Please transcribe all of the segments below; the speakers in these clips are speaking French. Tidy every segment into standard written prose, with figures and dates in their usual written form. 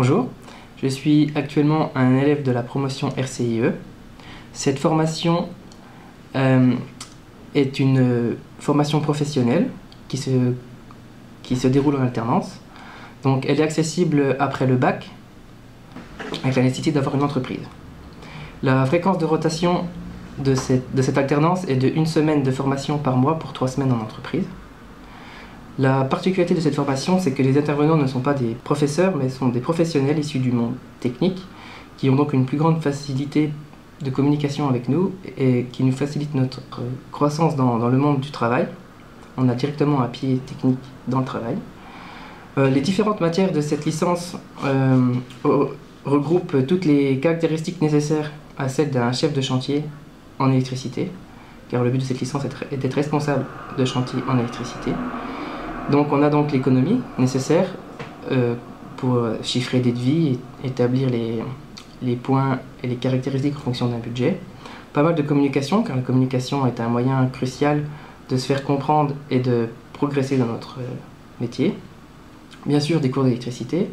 Bonjour, je suis actuellement un élève de la promotion RCIE. Cette formation est une formation professionnelle qui se déroule en alternance. Donc elle est accessible après le bac, avec la nécessité d'avoir une entreprise. La fréquence de rotation de cette alternance est de 1 semaine de formation par mois pour 3 semaines en entreprise. La particularité de cette formation, c'est que les intervenants ne sont pas des professeurs, mais sont des professionnels issus du monde technique, qui ont donc une plus grande facilité de communication avec nous et qui nous facilitent notre croissance dans le monde du travail. On a directement un pied technique dans le travail. Les différentes matières de cette licence regroupent toutes les caractéristiques nécessaires à celles d'un chef de chantier en électricité, car le but de cette licence est d'être responsable de chantier en électricité. Donc on a donc l'économie nécessaire pour chiffrer des devis, établir les points et les caractéristiques en fonction d'un budget. Pas mal de communication, car la communication est un moyen crucial de se faire comprendre et de progresser dans notre métier. Bien sûr des cours d'électricité,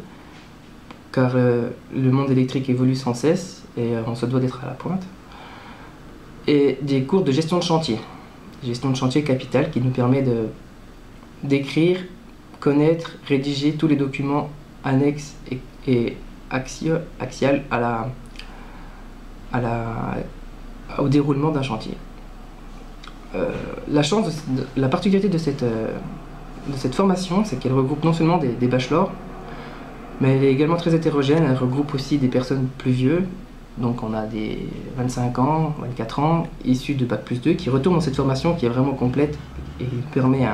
car le monde électrique évolue sans cesse et on se doit d'être à la pointe. Et des cours de gestion de chantier. Gestion de chantier capitale qui nous permet d'écrire, connaître, rédiger tous les documents annexes et axial au déroulement d'un chantier. La particularité de cette formation, c'est qu'elle regroupe non seulement des bachelors, mais elle est également très hétérogène. Elle regroupe aussi des personnes plus vieux, donc on a des 25 ans, 24 ans, issus de Bac+2, qui retournent dans cette formation qui est vraiment complète et permet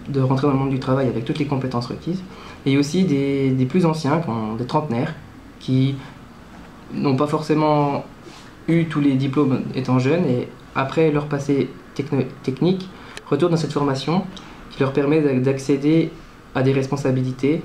de rentrer dans le monde du travail avec toutes les compétences requises. Et aussi des plus anciens, des trentenaires, qui n'ont pas forcément eu tous les diplômes étant jeunes et après leur passé technique, retournent dans cette formation qui leur permet d'accéder à des responsabilités